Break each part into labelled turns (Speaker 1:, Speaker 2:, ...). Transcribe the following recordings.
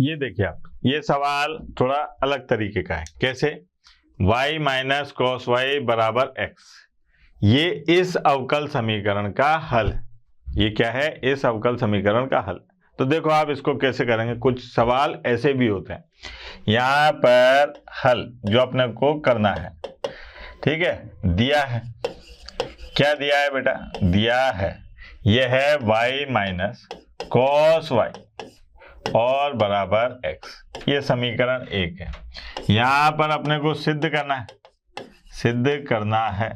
Speaker 1: ये देखिए आप, ये सवाल थोड़ा अलग तरीके का है। कैसे? y माइनस कॉस वाई बराबर x, ये इस अवकल समीकरण का हल है। ये क्या है? इस अवकल समीकरण का हल। तो देखो आप इसको कैसे करेंगे। कुछ सवाल ऐसे भी होते हैं, यहाँ पर हल जो अपने को करना है, ठीक है, दिया है। क्या दिया है बेटा? दिया है यह है y माइनस कॉस वाई और बराबर x। ये समीकरण 1 है। यहां पर अपने को सिद्ध करना है, सिद्ध करना है।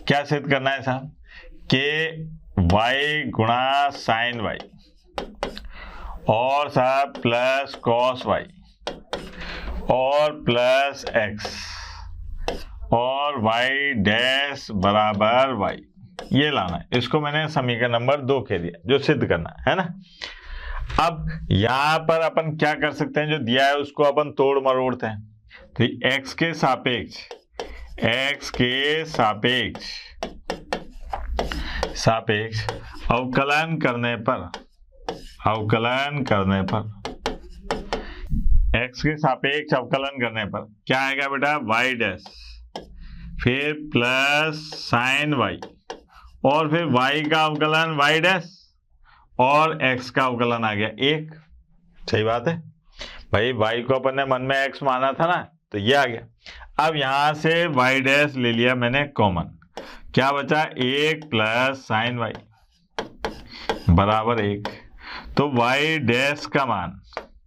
Speaker 1: क्या सिद्ध करना है साहब? कि y गुणा साइन वाई और साहब प्लस कॉस वाई और प्लस x और y डैश बराबर y, ये लाना है। इसको मैंने समीकरण नंबर 2 कह दिया, जो सिद्ध करना है ना। अब यहां पर अपन क्या कर सकते हैं, जो दिया है उसको अपन तोड़ मरोड़ते हैं। तो x के सापेक्ष, x के सापेक्ष अवकलन करने पर, अवकलन करने पर, x के सापेक्ष अवकलन करने पर क्या आएगा बेटा? y डैश, फिर प्लस साइन y और फिर y का अवकलन y डैश और x का अवकलन आ गया 1। सही बात है भाई, y को अपन ने मन में x माना था ना, तो ये आ गया। अब यहां से y डैश ले लिया मैंने कॉमन, क्या बचा? 1 प्लस साइन y बराबर 1। तो y डैश का मान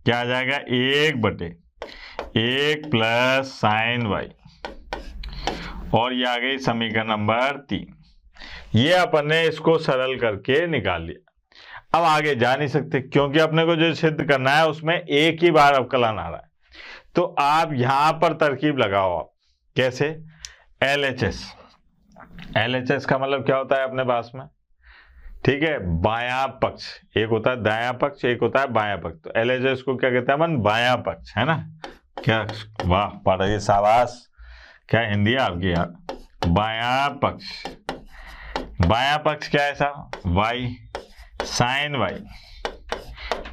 Speaker 1: क्या आ जाएगा? 1/1 प्लस साइन y, और ये आ गई समीकरण नंबर 3। ये अपन ने इसको सरल करके निकाल लिया। अब आगे जा नहीं सकते, क्योंकि अपने को जो सिद्ध करना है उसमें एक ही बार अवकलन आ रहा है। तो आप यहां पर तरकीब लगाओ। आप कैसे? LHS, LHS का मतलब क्या होता है अपने पास में? ठीक है, बायां पक्ष, एक होता है दायां पक्ष, एक होता है बायां पक्ष। तो LHS को क्या कहते हैं अपन? बायां पक्ष, है ना। क्या वाह पढ़ रही, शाबाश, क्या हिंदी है आपकी यार। बायां पक्ष, बायां पक्ष क्या है साहब? y sine y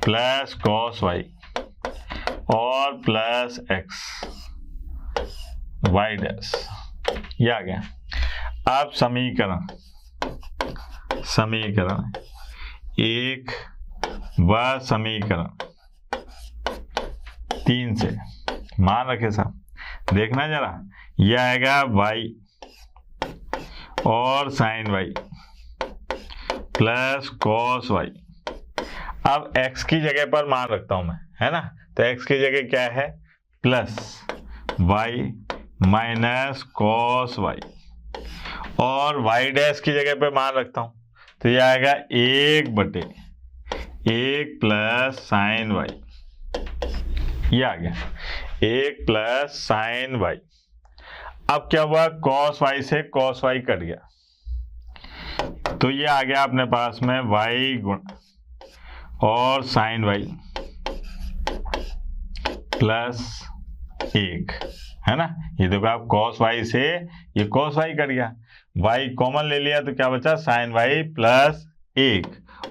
Speaker 1: plus cos y और प्लस x y डैश, ये आ गया। अब समीकरण 1 व समीकरण 3 से मान रखे साहब, देखना जरा, यह आएगा y और sine y plus cos y। अब x की जगह पर मान रखता हूं मैं, है ना। तो x की जगह क्या है? Plus y minus cos y, और y डैश की जगह पे मान रखता हूं, तो ये आएगा 1/1 प्लस साइन y, ये आ गया 1 प्लस साइन y। अब क्या हुआ? कॉस y से कॉस y कट गया, तो ये आ गया अपने पास में y गुण और साइन y प्लस 1, है ना। ये देखो आप, cos y से ये cos y कट गया, y कॉमन ले लिया तो क्या बचा? साइन y प्लस 1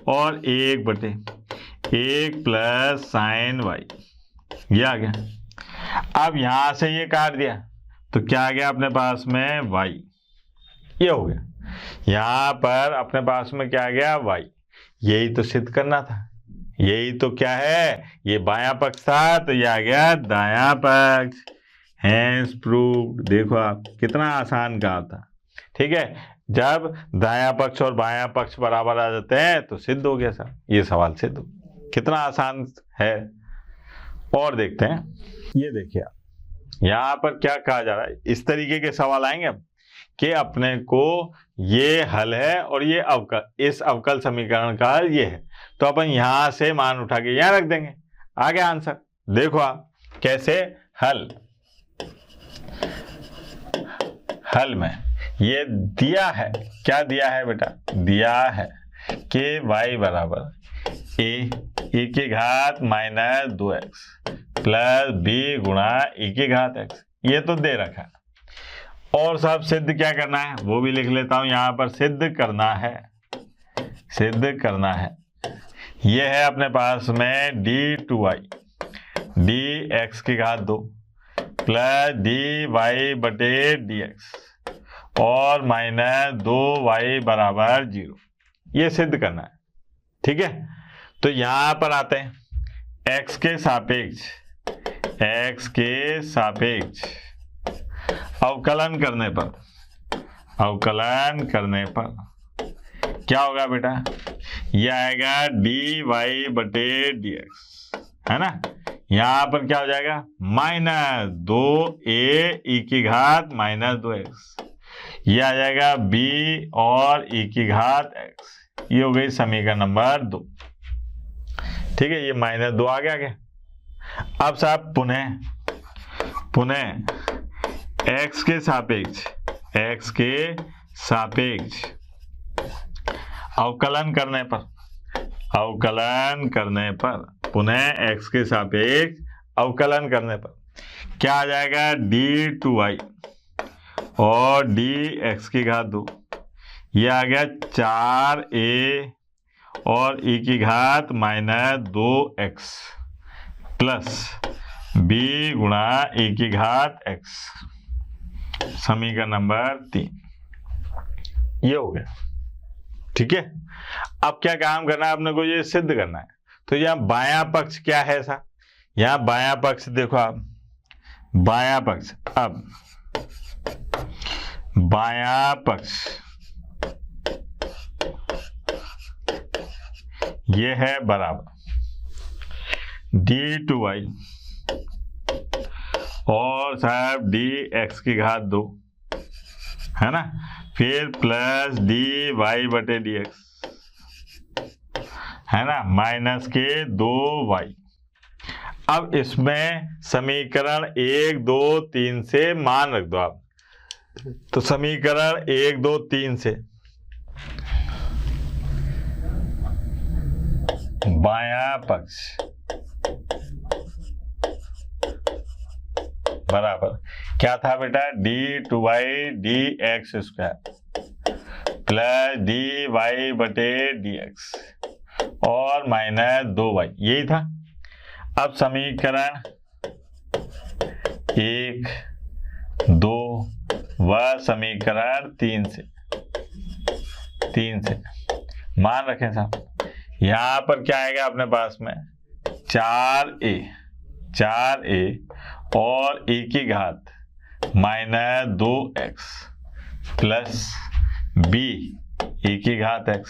Speaker 1: और 1/1 प्लस साइन y, ये आ गया। अब यहां से ये काट दिया तो क्या आ गया अपने पास में? y, ये हो गया। यहां पर अपने पास में क्या आ गया? y। यही तो सिद्ध करना था, यही तो क्या है, ये बायां पक्ष था, तो ये आ गया दायां पक्ष। Hence proved. देखो आप, कितना आसान कहा था। ठीक है, जब दायां पक्ष और बायां पक्ष बराबर आ जाते हैं तो सिद्ध हो गया साहब, ये सवाल सिद्ध हो। कितना आसान है। और देखते हैं, ये देखिए आप, यहाँ पर क्या कहा जा रहा है। इस तरीके के सवाल आएंगे अब कि अपने को ये हल है और ये अवकल, इस अवकल समीकरण का हल ये है, तो अपन यहां से मान उठा के यहां रख देंगे, आ गया आंसर। देखो आप कैसे। हल में ये दिया है, क्या दिया है बेटा? दिया है कि y बराबर e की घात माइनस 2x प्लस b गुणा e की घात x, ये तो दे रखा है। और सब सिद्ध क्या करना है वो भी लिख लेता हूं, यहां पर सिद्ध करना है, सिद्ध करना है। ये है अपने पास में d2y डी एक्स की घात 2 प्लस डी वाई बटे डी एक्स और माइनस 2y बराबर 0। ये सिद्ध करना है, ठीक है। तो यहां पर आते हैं x के सापेक्ष अवकलन करने पर क्या होगा बेटा, यह आएगा डी वाई बटे डी एक्स, है ना। यहां पर क्या हो जाएगा, माइनस 2a ई की घात माइनस 2x, यह आ जाएगा b और e की घात x। ये हो गई समीकरण नंबर 2, ठीक है। ये माइनस 2 आ गया। अब साहब पुनः x के सापेक्ष अवकलन करने पर पुनः x के सापेक्ष अवकलन करने पर क्या आ जाएगा, d2y और dx की घात 2, यह आ गया 4a और e की घात माइनस 2x प्लस b गुणा e की घात x, समीकरण नंबर 3। ये हो गया, ठीक है। अब क्या काम करना है अपने को, ये सिद्ध करना है। तो यहाँ बायां पक्ष क्या है सा, यहाँ बायां पक्ष देखो आप, बायां पक्ष, अब बायां पक्ष ये है बराबर d2y और साहब dx की घात 2, है ना, फिर प्लस dy बटे dx, है ना, माइनस के 2y। अब इसमें समीकरण 1 2 3 से मान रख दो आप। तो समीकरण 1 2 3 से बायां पक्ष बराबर क्या था बेटा, d2y dx square plus dy बटे dx और माइनस 2y, यही था। अब समीकरण 1 2 व समीकरण 3 से मान रखें साहब। यहां पर क्या आएगा अपने पास में, 4a और e की घात minus 2x plus b e की घात x,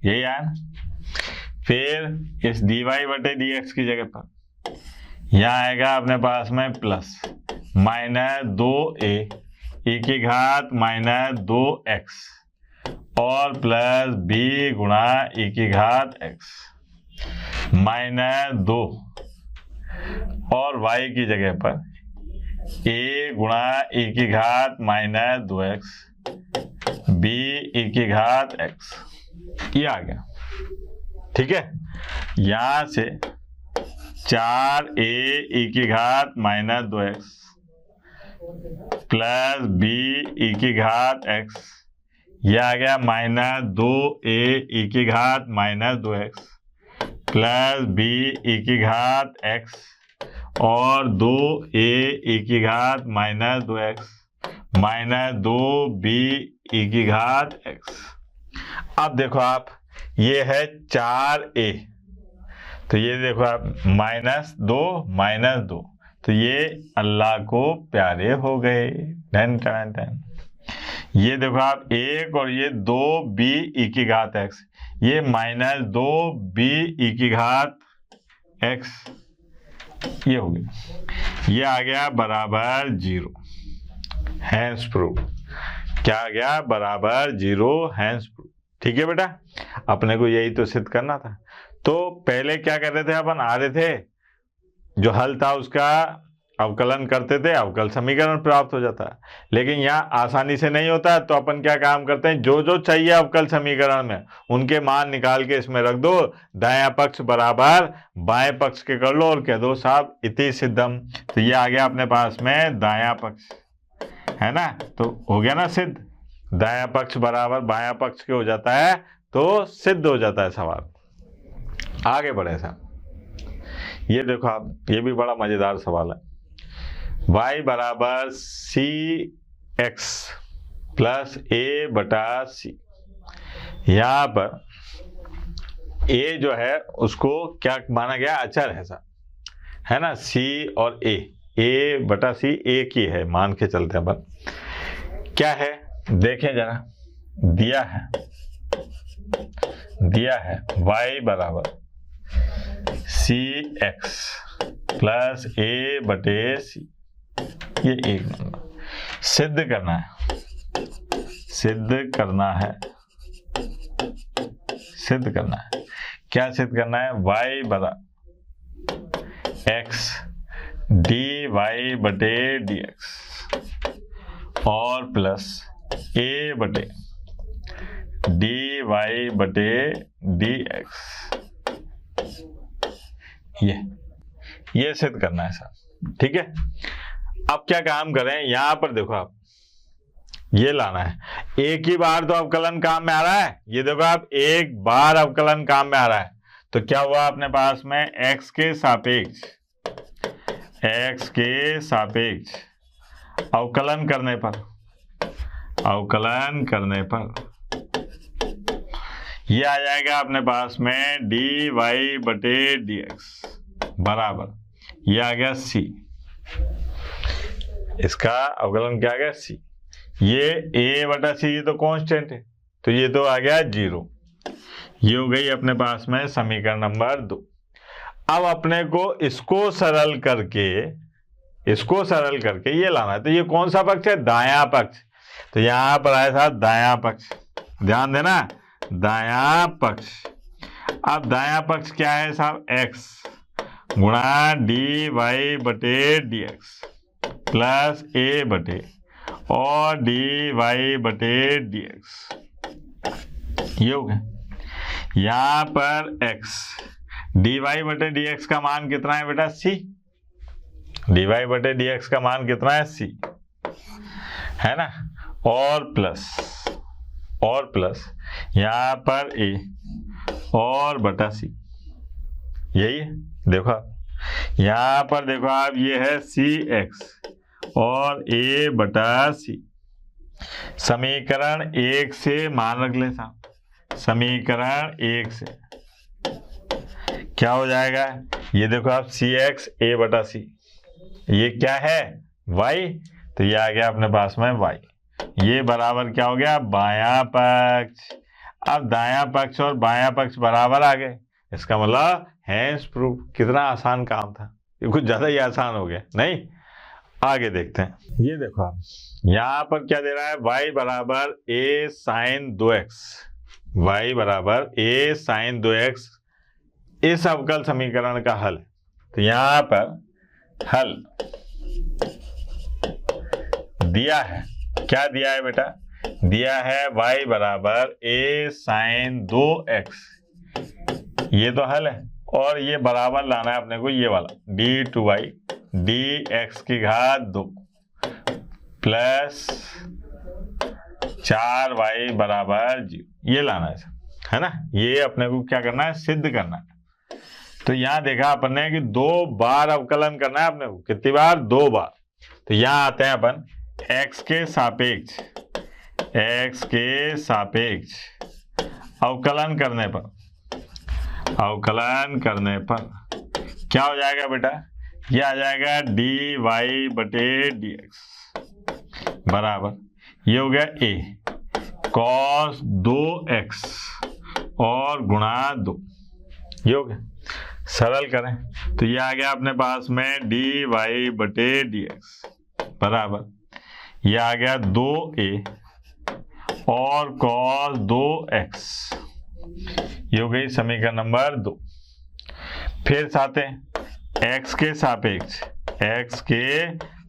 Speaker 1: यही आया ना। फिर इस dy बटे dx की जगह पर यहाँ आएगा अपने पास में प्लस माइनस 2a e की घात माइनस 2x और प्लस b गुणा e की घात x माइनस 2 और y की जगह पर a गुणा e की घात माइनस 2x b e की घात x, ये आ गया, ठीक है। यहां से 4a e की घात minus 2x plus b e की घात x, यह आ गया माइनस 2a e की घात minus 2x plus b e की घात x और 2a e की घात minus 2x minus 2b e की घात x। अब देखो आप, ये है 4a, तो ये देखो आप माइनस 2, तो ये अल्लाह को प्यारे हो गए। Done done done. ये देखो आप 1 और ये 2b e की घात x, ये माइनस 2b e की घात x, ये हो गया, ये आ गया बराबर 0। हैंस प्रूफ, क्या आ गया, बराबर 0, हैंस प्रूफ। ठीक है बेटा, अपने को यही तो सिद्ध करना था। तो पहले क्या कर रहे थे अपन, आ रहे थे, जो हल था उसका अवकलन करते थे, अवकल समीकरण प्राप्त हो जाता है। लेकिन यहाँ आसानी से नहीं होता, तो अपन क्या काम करते हैं, जो जो चाहिए अवकल समीकरण में उनके मान निकाल के इसमें रख दो, दायां पक्ष बराबर बाएं पक्ष के कर लो और कह दो साहब इति सिद्धम। तो ये आ गया अपने पास में दायां पक्ष, है ना, तो हो गया ना सिद्ध। दायां पक्ष बराबर बायां पक्ष के हो जाता है तो सिद्ध हो जाता है सवाल। आगे बढ़े साहब, ये देखो आप, ये भी बड़ा मजेदार सवाल है। y बराबर सी एक्स प्लस ए बटा सी। यहां पर a जो है उसको क्या माना गया, अचर है साहब, है ना। c और a बटा सी एक ही है, मान के चलते हैं अपन। क्या है देखें जरा, दिया है y बराबर सी एक्स प्लस ए बटे सी, ये एक नंबर सिद्ध करना है, क्या सिद्ध करना है, y बराबर एक्स डी वाई बटे डी एक्स और प्लस ए बटे डी वाई बटे डी एक्स, ये सिद्ध करना है साहब, ठीक है। अब क्या काम करें, यहां पर देखो आप, ये लाना है, एक ही बार तो अवकलन काम में आ रहा है, ये देखो आप, एक बार अवकलन काम में आ रहा है, तो क्या हुआ अपने पास में x के सापेक्ष अवकलन करने पर ये आ जाएगा अपने पास में डी वाई बटे डी एक्स बराबर, ये आ गया c, इसका अवकलन क्या आ गया c, ये a बटा c, ये तो कांस्टेंट है, तो ये तो आ गया 0। ये हो गई अपने पास में समीकरण नंबर 2। अब अपने को इसको सरल करके ये लाना है, तो ये कौन सा पक्ष है, दायां पक्ष, तो यहां पर आया था दायां पक्ष, ध्यान देना, दायां पक्ष। अब दायां पक्ष क्या है साहब, x गुणा डी वाई बटे डी एक्स प्लस ए बटे और डी वाई बटे डी एक्स, ये हो गया। यहां पर x डी वाई बटे डी एक्स का मान कितना है बेटा, c, डी वाई बटे डी एक्स का मान कितना है, c, है ना, और प्लस यहां पर a और बटा c, यही है। देखो यहां पर देखो आप, ये है सी एक्स और a बटा c, समीकरण 1 से मान रख ले साहब, समीकरण 1 से क्या हो जाएगा, ये देखो आप, सी एक्स ए बटा सी, ये क्या है y, तो ये आ गया अपने पास में y, ये बराबर क्या हो गया, बायां पक्ष। अब दायां पक्ष और बायां पक्ष बराबर आ गए, इसका मतलब हैंस प्रूफ। कितना आसान काम था, ये कुछ ज्यादा ही आसान हो गया नहीं। आगे देखते हैं, ये देखो आप, यहां पर क्या दे रहा है, y बराबर a साइन 2x, y बराबर a साइन 2x इस अवकल समीकरण का हल। तो यहां पर हल दिया है, क्या दिया है बेटा, दिया है y बराबर a साइन 2x, ये तो हल है, और ये बराबर लाना है अपने को, ये वाला d2y dx की घात 2 प्लस 4y बराबर 0, ये लाना है ना। ये अपने को क्या करना है, सिद्ध करना है। तो यहां देखा अपने कि 2 बार अवकलन करना है अपने को, कितनी बार, 2 बार। तो यहां आते हैं अपन, x के सापेक्ष अवकलन करने पर क्या हो जाएगा बेटा, यह आ जाएगा डी वाई बटे डी एक्स बराबर, ये हो गया a cos 2x और गुणा 2, ये हो गया। सरल करें तो ये आ गया अपने पास में डी वाई बटे डी एक्स बराबर, ये आ गया 2a और cos 2x, ये हो गई समीकरण नंबर 2। फिर साथे x के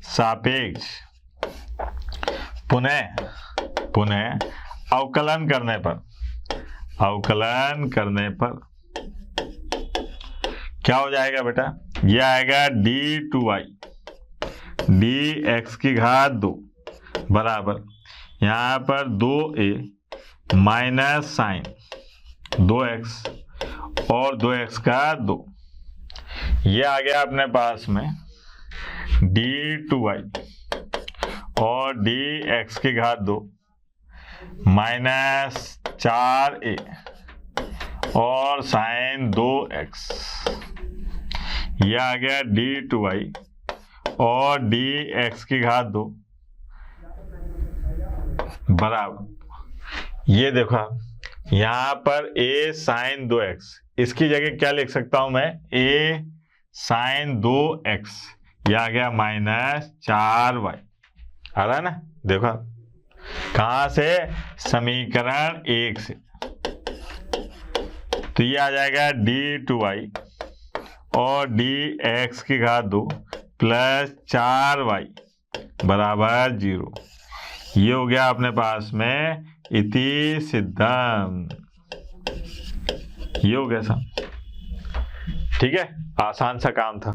Speaker 1: सापेक्ष पुनः अवकलन करने पर क्या हो जाएगा बेटा, यह आएगा d2y dx की घात 2 बराबर, यहाँ पर 2a माइनस साइन 2x और 2x का 2। ये आ गया अपने पास में d2y और dx की घात 2 माइनस 4a और साइन 2x। ये आ गया d2y और dx की घात 2 बराबर, ये देखो यहाँ पर a साइन 2x, इसकी जगह क्या लिख सकता हूं मैं, a साइन 2x, ये आ गया माइनस 4y। आ रहा है ना, देखो कहां से, समीकरण 1 से। तो ये आ जाएगा d2y और dx की घात 2 प्लस 4y बराबर 0। ये हो गया अपने पास में इति सिद्धम। ये हो गया सब, ठीक है, आसान सा काम था।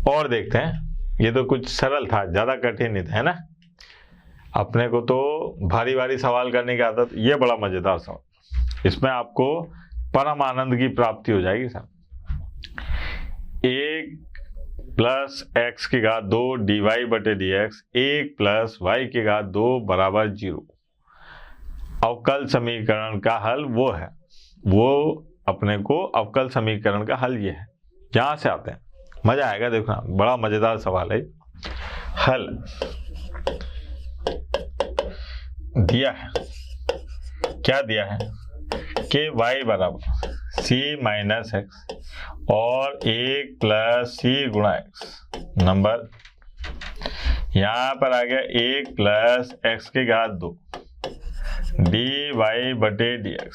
Speaker 1: और देखते हैं, ये तो कुछ सरल था, ज्यादा कठिन नहीं था, है ना। अपने को तो भारी भारी सवाल करने की आदत, ये बड़ा मजेदार सवाल, इसमें आपको परम आनंद की प्राप्ति हो जाएगी साहब। 1 प्लस एक्स की घात 2 dy बटे dx 1 प्लस y की घात 2 बराबर 0। अवकल समीकरण का हल वो है, वो अपने को अवकल समीकरण का हल ये है। यहां से आते हैं, मजा आएगा, देखो बड़ा मजेदार सवाल है। हल दिया है, क्या दिया है कि y बराबर c माइनस एक्स और 1 प्लस सी गुणा एक्स। नंबर यहाँ पर आ गया 1 प्लस एक्स की घात 2 dy बटे dx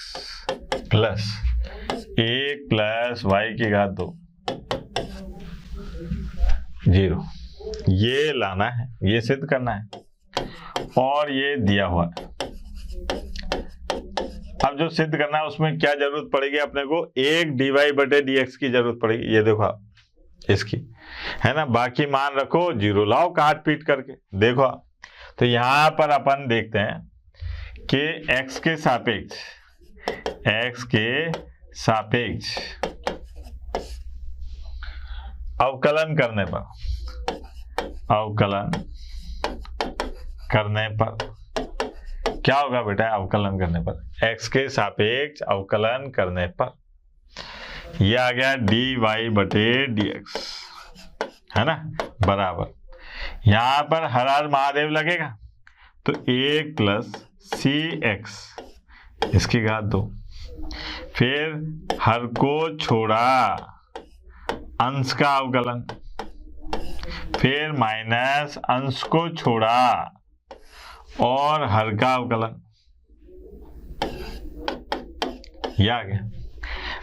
Speaker 1: प्लस 1 प्लस y की घात 2 0। ये लाना है, ये सिद्ध करना है, और ये दिया हुआ है। अब जो सिद्ध करना है उसमें क्या जरूरत पड़ेगी अपने को, 1 dy बटे dx की जरूरत पड़ेगी। ये देखो आप, इसकी है ना, बाकी मान रखो 0, लाओ काट पीट करके देखो। तो यहां पर अपन देखते हैं कि x के सापेक्ष अवकलन करने पर क्या होगा बेटा, अवकलन करने पर, x के सापेक्ष अवकलन करने पर ये आ गया dy बटे dx, है ना, बराबर, यहां पर हर हर महादेव लगेगा तो 1 प्लस सी एक्स इसकी घात 2, फिर हर को छोड़ा अंश का अवकलन, फिर माइनस अंश को छोड़ा और हर का अवकलन। यह आ गया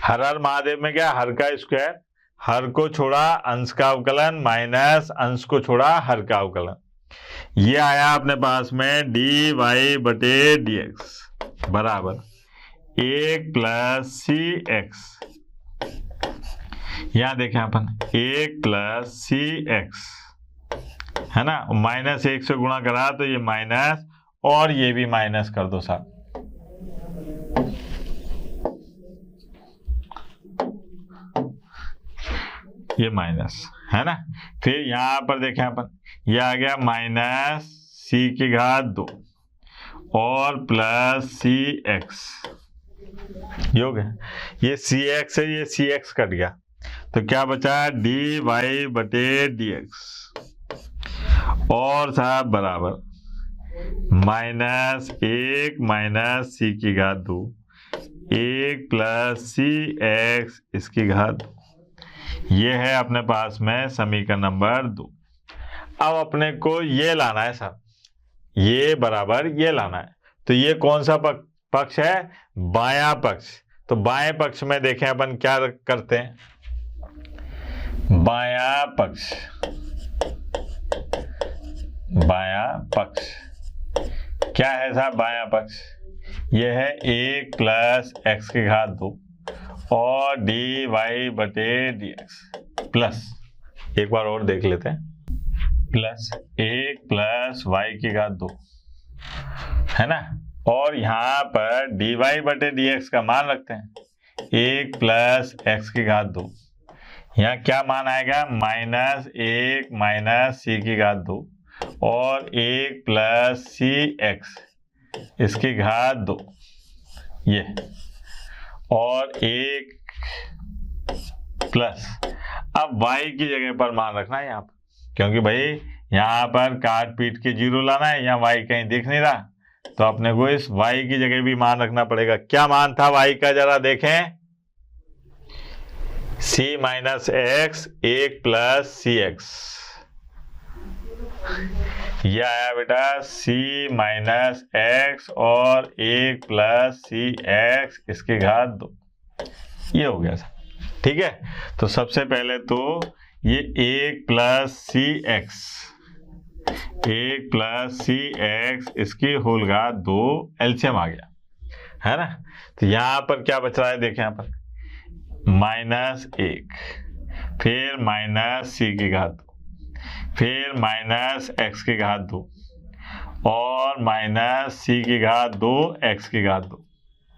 Speaker 1: हर हर महादेव में, क्या हर का स्क्वायर, हर को छोड़ा अंश का अवकलन माइनस अंश को छोड़ा हर का अवकलन। ये आया अपने पास में dy बटे dx बराबर 1 प्लस सी एक्स। यहां देखें अपन 1 प्लस सी एक्स, है ना, माइनस 1 से गुणा करा तो ये माइनस, और ये भी माइनस कर दो साहब। ये माइनस है ना, फिर यहां पर देखें अपन, ये आ गया माइनस सी की घात 2 और प्लस सी एक्स। ये हो गया, ये सी एक्स है, ये सी एक्स कट गया, तो क्या बचा, dy बटे dx और साहब बराबर माइनस 1 माइनस सी की घात 2 1 प्लस सी एक्स इसकी घात 2। ये है अपने पास में समीकरण नंबर 2। अब अपने को ये लाना है साहब, ये बराबर ये लाना है, तो ये कौन सा पक्ष है, बायां पक्ष। तो बाएं पक्ष में देखें अपन क्या करते हैं, बायां पक्ष क्या है साहब, बायां पक्ष ये है 1 प्लस एक्स की घात 2 और dy बटे dx प्लस, एक बार और देख लेते हैं, प्लस 1 प्लस y की घात 2, है ना, और यहां पर dy बटे dx का मान रखते हैं 1 प्लस एक्स की घात 2। यहाँ क्या मान आएगा? -1 माइनस सी की घात 2 और 1 प्लस सी एक्स इसकी घात 2, ये, और 1 प्लस, अब y की जगह पर मान रखना है यहाँ पर, क्योंकि भाई यहाँ पर काट पीट के 0 लाना है, यहाँ y कहीं दिख नहीं रहा, तो अपने को इस y की जगह भी मान रखना पड़ेगा। क्या मान था y का, जरा देखें। c माइनस एक्स 1 प्लस सी एक्स, यह आया बेटा c माइनस एक्स और 1 प्लस सी एक्स इसकी घात 2, ये हो गया सर। ठीक है, तो सबसे पहले तो ये 1 प्लस सी एक्स, 1 प्लस सी एक्स इसकी होल घात 2 एलसीएम आ गया, है ना। तो यहाँ पर क्या बच रहा है, देखें यहाँ पर -1, फिर माइनस सी की घात 2, फिर माइनस एक्स की घात 2 और माइनस सी की घात 2 एक्स की घात 2,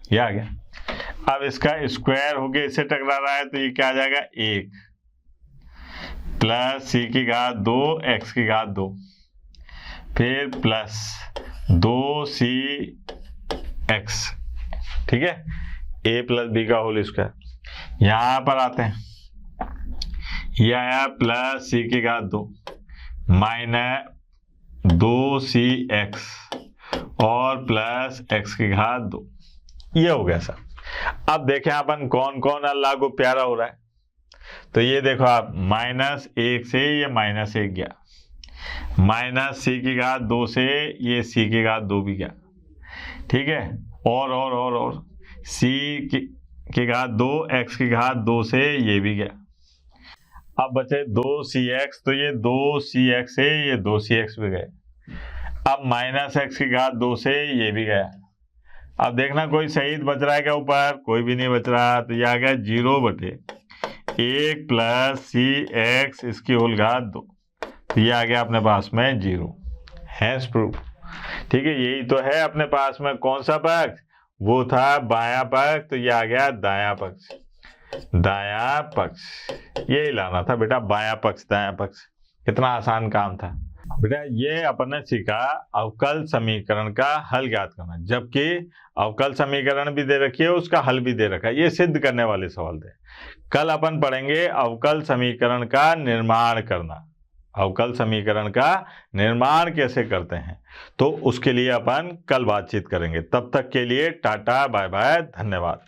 Speaker 1: ये आ गया। अब इसका स्क्वायर होके इससे टकरा रहा है, तो ये क्या आ जाएगा? 1 प्लस सी की घात 2 एक्स की घात 2, फिर प्लस 2c एक्स, ठीक है, a प्लस बी का होल स्क्वायर। यहाँ पर आते हैं, यह आया प्लस सी की घात 2 माइनस 2c एक्स और प्लस एक्स की घात 2, ये हो गया सर। अब देखें अपन कौन कौन अल्लाह को प्यारा हो रहा है, तो ये देखो आप, -1 से ये -1 गया, माइनस सी की घात 2 से ये सी की घात 2 भी गया, ठीक है, और सी की घात 2 एक्स की घात 2 से ये भी गया। अब बचे 2cx, तो ये 2cx से ये 2cx भी गए। अब -x की घात 2 से ये भी गया। अब देखना कोई शहीद बच रहा है क्या ऊपर? कोई भी नहीं बच रहा, तो ये आ गया 0/1 प्लस सी एक्स इसकी होल घात 2, तो ये आ गया अपने पास में 0, हैंस प्रूफ। ठीक है, यही तो है अपने पास में, कौन सा पक्ष? वो था बायां पक्ष, तो ये आ गया दायां पक्ष, दायां पक्ष, यही लाना था बेटा, बायां पक्ष दायां पक्ष। कितना आसान काम था बेटा। ये अपन ने सीखा अवकल समीकरण का हल ज्ञात करना, जबकि अवकल समीकरण भी दे रखी है, उसका हल भी दे रखा है, ये सिद्ध करने वाले सवाल थे। कल अपन पढ़ेंगे अवकल समीकरण का निर्माण करना, अवकल समीकरण का निर्माण कैसे करते हैं, तो उसके लिए अपन कल बातचीत करेंगे। तब तक के लिए टाटा बाय बाय, धन्यवाद।